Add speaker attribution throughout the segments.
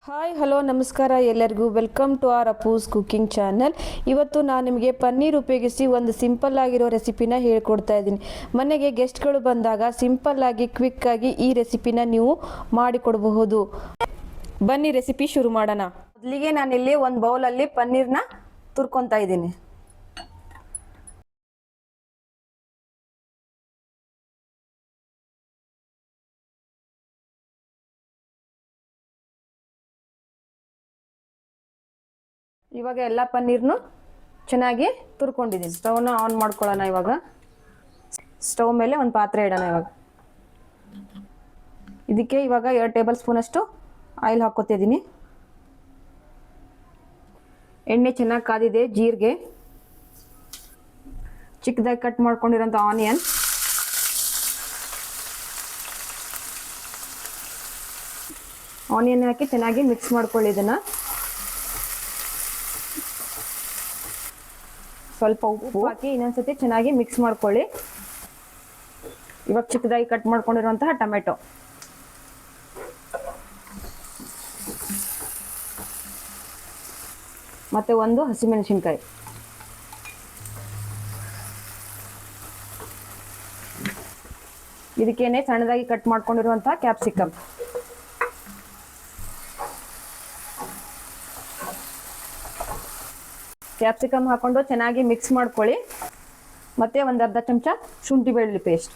Speaker 1: Hi hello ನಮಸ್ಕಾರ ಎಲ್ಲರಿಗೂ welcome to our Appu's cooking channel. ಇವತ್ತು ನಾನು ನಿಮಗೆ ಪನ್ನೀರ್ ಉಪಯೋಗಿಸಿ ಒಂದು ಸಿಂಪಲ್ ಆಗಿರೋ ರೆಸಿಪಿನ ಹೇಳ್ಕೊಡ್ತಾ ಇದ್ದೀನಿ. ಮನೆಗೆ ಗೆಸ್ಟ್ಗಳು ಬಂದಾಗ ಸಿಂಪಲ್ ಆಗಿ ಕ್ವಿಕ್ ಆಗಿ ಈ ರೆಸಿಪಿನ ನೀವು ಮಾಡಿಕೊಡಬಹುದು. ಬನ್ನಿ ರೆಸಿಪಿ ಶುರು ಮಾಡೋಣ. ಮೊದಲಿಗೆ ನಾನಿಲ್ಲಿ ಒಂದು ಬೌಲಲ್ಲಿ ಪನ್ನೀರ್ನ ತುರ್ಕೊತಾ ಇದ್ದೀನಿ. ಇವಾಗ ಎಲ್ಲ ಪನ್ನೀರ್ನು ಚೆನ್ನಾಗಿ ತುರ್ಕೊಂಡಿದ್ದೀನಿ. ಸ್ಟವ್ನ ಆನ್ ಮಾಡ್ಕೊಳ್ಳೋಣ. ಇವಾಗ ಸ್ಟವ್ ಮೇಲೆ ಒಂದು ಪಾತ್ರೆ ಇಡೋಣ. ಇದಕ್ಕೆ ಇವಾಗ 2 ಟೇಬಲ್ ಸ್ಪೂನ್ ಅಷ್ಟು ಆಯಿಲ್ ಹಾಕ್ಕೊತಿದ್ದೀನಿ. ಎಣ್ಣೆ ಚೆನ್ನಾಗಿ ಕಾದಿದೆ. ಜೀರಿಗೆ, ಚಿಕ್ಕದಾಗಿ ಕಟ್ ಮಾಡ್ಕೊಂಡಿರೋಂಥ ಆನಿಯನ್ ಹಾಕಿ ಚೆನ್ನಾಗಿ ಮಿಕ್ಸ್ ಮಾಡ್ಕೊಳ್ಳಿ. ಇದನ್ನು ಸ್ವಲ್ಪ ಉಪ್ಪು ಹಾಕಿ ಇನ್ನೊಂದ್ಸತಿ ಚೆನ್ನಾಗಿ ಮಿಕ್ಸ್ ಮಾಡ್ಕೊಳ್ಳಿ. ಇವಾಗ ಚಿಕ್ಕದಾಗಿ ಕಟ್ ಮಾಡ್ಕೊಂಡಿರುವಂತಹ ಟೊಮೆಟೊ, ಮತ್ತೆ ಒಂದು ಹಸಿಮೆಣಸಿನಕಾಯಿ, ಇದಕ್ಕೇನೆ ಸಣ್ಣದಾಗಿ ಕಟ್ ಮಾಡ್ಕೊಂಡಿರುವಂತಹ ಕ್ಯಾಪ್ಸಿಕಮ್, ಕ್ಯಾಪ್ಸಿಕಮ್ ಹಾಕೊಂಡು ಚೆನ್ನಾಗಿ ಮಿಕ್ಸ್ ಮಾಡ್ಕೊಳ್ಳಿ. ಮತ್ತೆ ಒಂದು ಅರ್ಧ ಚಮಚ ಶುಂಠಿ ಬೆಳ್ಳುಳ್ಳಿ ಪೇಸ್ಟ್,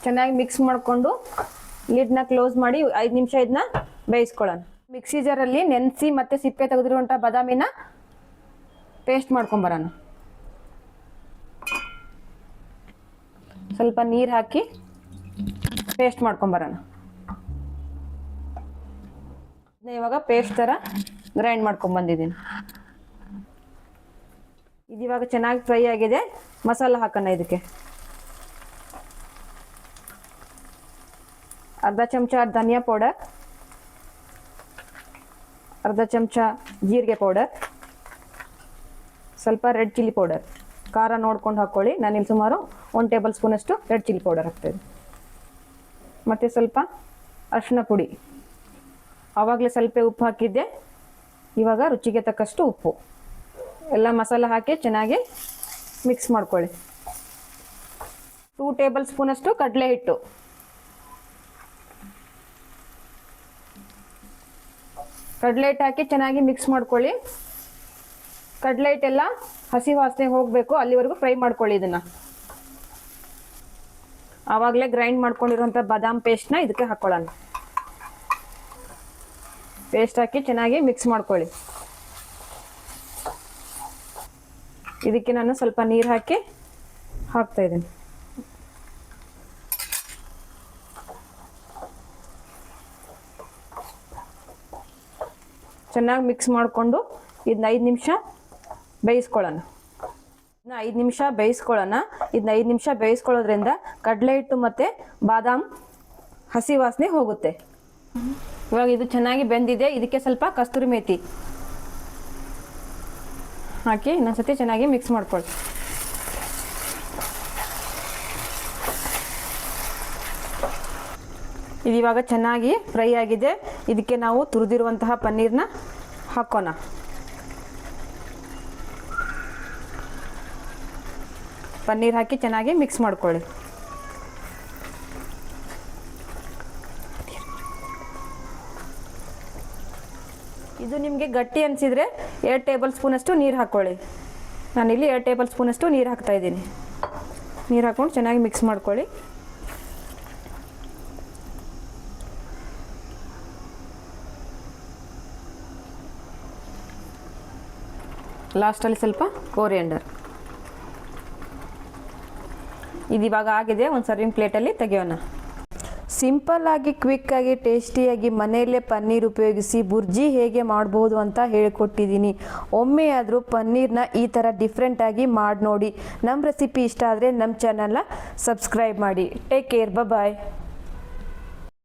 Speaker 1: ಚೆನ್ನಾಗಿ ಮಿಕ್ಸ್ ಮಾಡಿಕೊಂಡು ಲಿಡ್ನ ಕ್ಲೋಸ್ ಮಾಡಿ 5 ನಿಮಿಷ ಇದನ್ನ ಬೇಯಿಸ್ಕೊಳ್ಳೋಣ. ಮಿಕ್ಸಿ ಜಾರಲ್ಲಿ ನೆನೆಸಿ ಮತ್ತೆ ಸಿಪ್ಪೆ ತೆಗೆದಿರುವಂಥ ಬಾದಾಮಿನ ಪೇಸ್ಟ್ ಮಾಡ್ಕೊಂಬರೋಣ. ಸ್ವಲ್ಪ ನೀರು ಹಾಕಿ ಪೇಸ್ಟ್ ಮಾಡ್ಕೊಂಬರೋಣ. ಇವಾಗ ಪೇಸ್ಟ್ ಥರ ಗ್ರೈಂಡ್ ಮಾಡ್ಕೊಂಡು ಬಂದಿದ್ದೀನಿ. ಇದು ಇವಾಗ ಚೆನ್ನಾಗಿ ಫ್ರೈ ಆಗಿದೆ. ಮಸಾಲ ಹಾಕೋಣ. ಇದಕ್ಕೆ ಅರ್ಧ ಚಮಚ ಧನಿಯಾ ಪೌಡರ್, ಅರ್ಧ ಚಮಚ ಜೀರಿಗೆ ಪೌಡರ್, ಸ್ವಲ್ಪ ರೆಡ್ ಚಿಲ್ಲಿ ಪೌಡರ್. ಖಾರ ನೋಡ್ಕೊಂಡು ಹಾಕ್ಕೊಳ್ಳಿ. ನಾನಿಲ್ಲಿ ಸುಮಾರು 1 ಟೇಬಲ್ ಸ್ಪೂನ್ ಅಷ್ಟು ರೆಡ್ ಚಿಲ್ಲಿ ಪೌಡರ್ ಹಾಕ್ತಾಯಿದ್ದೆ. ಮತ್ತು ಸ್ವಲ್ಪ ಅರಿಶಿನ ಪುಡಿ, ಆವಾಗಲೇ ಸ್ವಲ್ಪ ಉಪ್ಪು ಹಾಕಿದ್ದೆ. ಇವಾಗ ರುಚಿಗೆ ತಕ್ಕಷ್ಟು ಉಪ್ಪು. ಎಲ್ಲ ಮಸಾಲ ಹಾಕಿ ಚೆನ್ನಾಗಿ ಮಿಕ್ಸ್ ಮಾಡ್ಕೊಳ್ಳಿ. 2 ಟೇಬಲ್ ಸ್ಪೂನ್ ಅಷ್ಟು ಕಡಲೆ ಹಿಟ್ಟು, ಕಡಲೆ ಹಿಟ್ಟು ಹಾಕಿ ಚೆನ್ನಾಗಿ ಮಿಕ್ಸ್ ಮಾಡ್ಕೊಳ್ಳಿ. ಕಡಲೆ ಹಿಟ್ಟೆಲ್ಲ ಹಸಿ ವಾಸನೆ ಹೋಗಬೇಕು, ಅಲ್ಲಿವರೆಗೂ ಫ್ರೈ ಮಾಡ್ಕೊಳ್ಳಿ. ಇದನ್ನು ಆವಾಗಲೇ ಗ್ರೈಂಡ್ ಮಾಡ್ಕೊಂಡಿರುವಂಥ ಬಾದಾಮ್ ಪೇಸ್ಟ್ನ ಇದಕ್ಕೆ ಹಾಕ್ಕೊಳ್ಳೋಣ. ಪೇಸ್ಟ್ ಹಾಕಿ ಚೆನ್ನಾಗಿ ಮಿಕ್ಸ್ ಮಾಡ್ಕೊಳ್ಳಿ. ಇದಕ್ಕೆ ನಾನು ಸ್ವಲ್ಪ ನೀರು ಹಾಕಿ ಹಾಕ್ತಾ ಇದ್ದೀನಿ. ಚೆನ್ನಾಗಿ ಮಿಕ್ಸ್ ಮಾಡಿಕೊಂಡು ಇದನ್ನ 5 ನಿಮಿಷ ಬೇಯಿಸ್ಕೊಳ್ಳೋಣ. ಇದನ್ನ 5 ನಿಮಿಷ ಬೇಯಿಸ್ಕೊಳ್ಳೋಣ. ಇದನ್ನ 5 ನಿಮಿಷ ಬೇಯಿಸ್ಕೊಳ್ಳೋದ್ರಿಂದ ಕಡಲೆ ಹಿಟ್ಟು ಮತ್ತು ಬಾದಾಮ್ ಹಸಿ ವಾಸನೆ ಹೋಗುತ್ತೆ. ಇವಾಗ ಇದು ಚೆನ್ನಾಗಿ ಬೆಂದಿದೆ. ಇದಕ್ಕೆ ಸ್ವಲ್ಪ ಕಸ್ತೂರಿ ಮೇಥಿ ಹಾಕಿ ಇನ್ನೊಂದ್ಸತಿ ಚೆನ್ನಾಗಿ ಮಿಕ್ಸ್ ಮಾಡ್ಕೊಳ್ಳಿ. ಇದು ಇವಾಗ ಚೆನ್ನಾಗಿ ಫ್ರೈ ಆಗಿದೆ. ಇದಕ್ಕೆ ನಾವು ತುರಿದಿರುವಂತಹ ಪನ್ನೀರ್ನ ಹಾಕೋಣ. ಪನ್ನೀರ್ ಹಾಕಿ ಚೆನ್ನಾಗಿ ಮಿಕ್ಸ್ ಮಾಡ್ಕೊಳ್ಳಿ. ಇದು ನಿಮಗೆ ಗಟ್ಟಿ ಅನಿಸಿದರೆ 2 ಟೇಬಲ್ ಸ್ಪೂನ್ ಅಷ್ಟು ನೀರು ಹಾಕ್ಕೊಳ್ಳಿ. ನಾನಿಲ್ಲಿ 2 ಟೇಬಲ್ ಸ್ಪೂನ್ ಅಷ್ಟು ನೀರು ಹಾಕ್ತಾ ಇದ್ದೀನಿ. ನೀರು ಹಾಕ್ಕೊಂಡು ಚೆನ್ನಾಗಿ ಮಿಕ್ಸ್ ಮಾಡ್ಕೊಳ್ಳಿ. ಲಾಸ್ಟಲ್ಲಿ ಸ್ವಲ್ಪ ಕೋರಿಯಂಡರ್. ಇದು ಇವಾಗ ಆಗಿದೆ. ಒಂದು ಸರ್ವಿಂಗ್ ಪ್ಲೇಟಲ್ಲಿ ತೆಗೆಯೋಣ. ಸಿಂಪಲ್ ಆಗಿ ಕ್ವಿಕ್ ಆಗಿ ಟೇಸ್ಟಿಯಾಗಿ ಮನೆಯಲ್ಲೇ ಪನ್ನೀರ್ ಉಪಯೋಗಿಸಿ ಬುರ್ಜಿ ಹೇಗೆ ಮಾಡ್ಬೋದು ಅಂತ ಹೇಳ್ಕೊಟ್ಟಿದ್ದೀನಿ. ಒಮ್ಮೆ ಆದರೂ ಪನ್ನೀರ್ನ ಈ ಥರ ಡಿಫ್ರೆಂಟಾಗಿ ಮಾಡಿ ನೋಡಿ. ನಮ್ಮ ರೆಸಿಪಿ ಇಷ್ಟ ಆದರೆ ನಮ್ಮ ಚಾನಲ್ನ ಸಬ್ಸ್ಕ್ರೈಬ್ ಮಾಡಿ. Take care. ಬಾಯ್.